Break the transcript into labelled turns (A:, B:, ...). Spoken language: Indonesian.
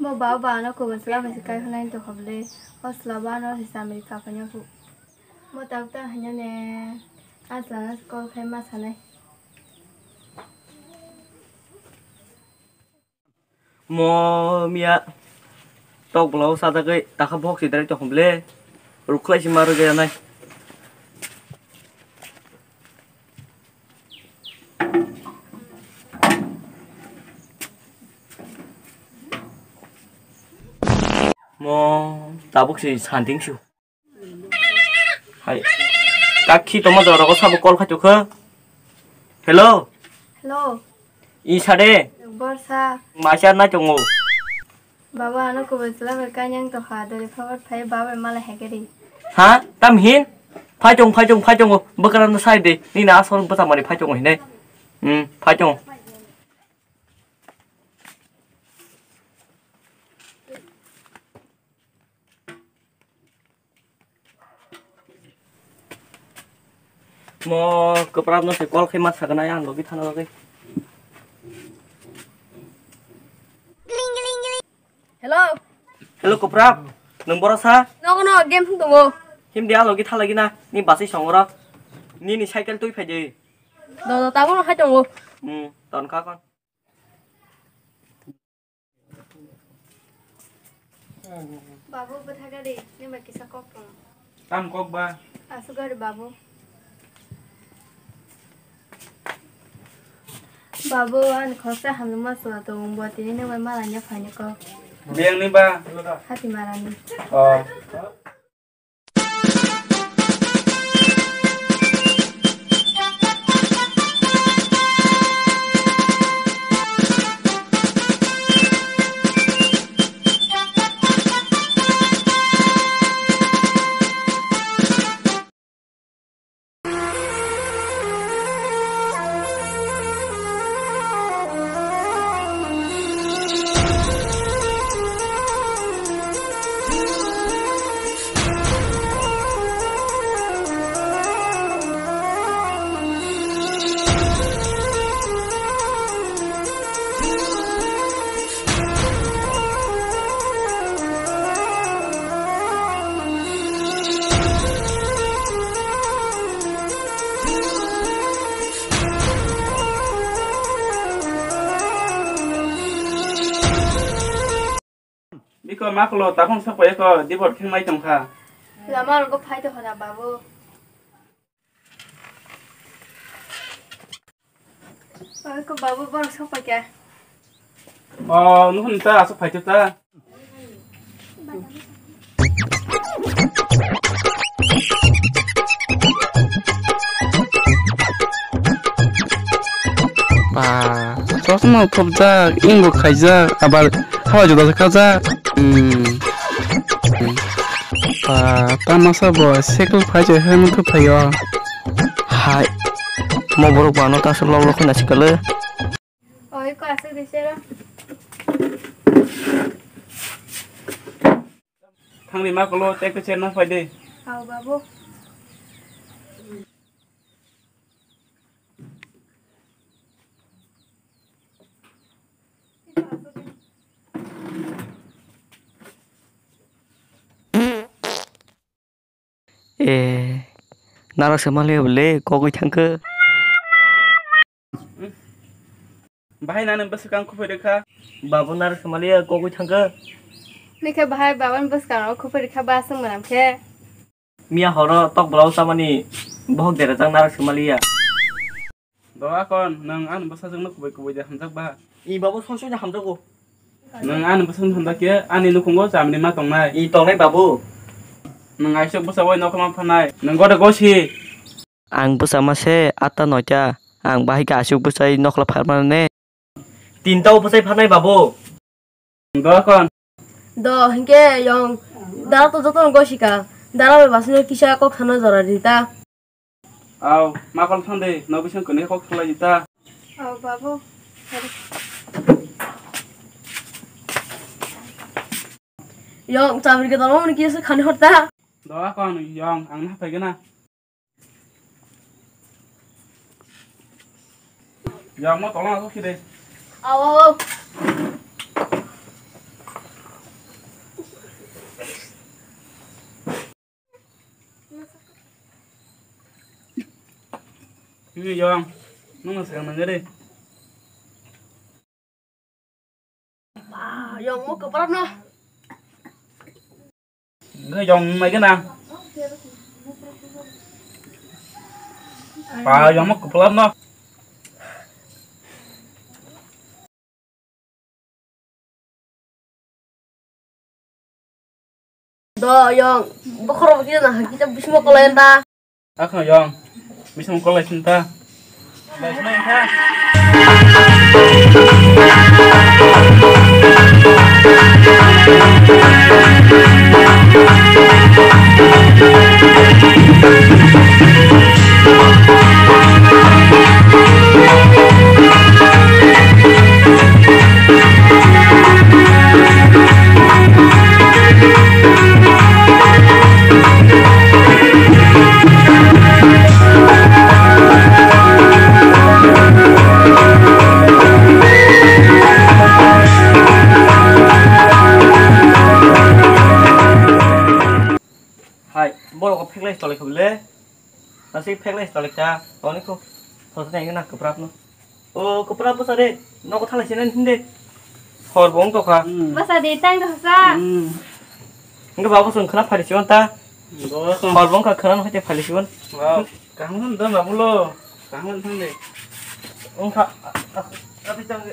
A: Mau bawa bahan aku bersela masih kayak hanya itu kable. Pas laban orang sisa Amerika punya aku. Mau tahu tak hanya ne asal sekolah famous hanya.
B: Mo mia tóc blau sa ta cái ta khắp hốc gì đấy cho không lẽ rục lại xem mà rồi cái này mo ta bốc gì sản tiếng siêu hay các khi tôi mà giờ nó có sao một con khách chụp khơ hello
A: Hello.
B: y sa đê
A: Borsa.
B: mà sao na chồng ngủ
A: Bawa aku bersela berkanyang tu ada favorit saya bawa malah hekeri.
B: hả tam hiến phai chồng bữa cái nó sai đi đi nào xong bữa tao mà đi phai chồng này phai chồng mo keprab no sekolah kemas sakana yang logi thana logi
A: Hello.
B: hello keprab nombor sa
A: No game tunggu.
B: him dia logi thala lagi na ni basi songora ni cycle tui phai je
A: Đồ tao có hai tunggu.
B: ton ka con
A: Babu berharga deh. Ini bagi kisah kok.
C: Tam kok ba.
A: Sugar deh babu. Babu an khosa hamil masuk atau membuat ini nih malahnya banyak kok.
C: Biang ni ba.
A: Hati marah nih.
C: Oh. Biko maklo takon sakpo eko dibot kheng mai tongkha.
A: Lama aku pahit tuh hana babu. Aku babu baru sok pakai.
C: Oh, nuhun ta asuk phai ta.
D: Sosma pobja ingo khaija abar hawa joda khaja tamasa bo sekal phaje hemu tu phayo
B: hai mo borok bano ta so lolo khona sikale
A: Oh, aku asik di sini.
C: Thang ni maklo tek chen na phai de.
A: Kau babu.
B: narak semale bole kogoi thangke
C: Bahai nanem basukang ku phai dekha.
B: babu narak semale kogoi thangke
A: Nih ke bahaya bawan bos kalau aku pergi ke basung menam ke.
B: mia horo tok blau samani bohok dere jang narak semale ya
C: Doa kon nang an basa jang nak ku bai hamjak ba.
B: i babu sonso nya hamjago
C: Nang an basa hamjak ke ani nukungo jamni ma tongnai.
B: i tongnai babu
C: Nang aisok basa wai nokama phanai. Nang goda gosi.
B: ang bersama se ata noja ang bahai ka asuk besai nokla pharmane tintau besai phanai babu
C: Doa kon.
A: Do hingga yang darah tuh jatuh nggak sih kak? Darah bebasnya kisah kok sana zara dita.
C: Aw makol thande no bisan kone kok khala jita.
A: Oh babu. Yang cabut kita mau nih kisah kan horta.
C: Doa kon yong ang na phai gana. Yang mo tolong aku kide.
A: Aw.
C: Ini Yong, nung sekarang nanya deh.
E: Yong mau ke perap noh.
C: Cái Yong mấy cái nào? Bà Yong mất cục lắm đó.
E: Do Yong, bakor kita bisa mau ke lenta.
C: Aku Yong, bisa mau kolej cinta. Baik main kan?
B: Hai, bol ko phek le stolik khule. Nasi phek le stolik cha. Toni ko. Thos nai na kaprap no. O kaprap ba sare. No ko thalai sinen hinde. Hor bong to kha.
A: Masa di tang dah sa.
B: Enggak bawa sun khana phali siwan ta.
C: Đó con.
B: Hor bong kha khana hoite phali siwan.
C: Wow, cảm ơn đó là bố lô. Cảm ơn thằng này.
B: Ong kha. Tapi chang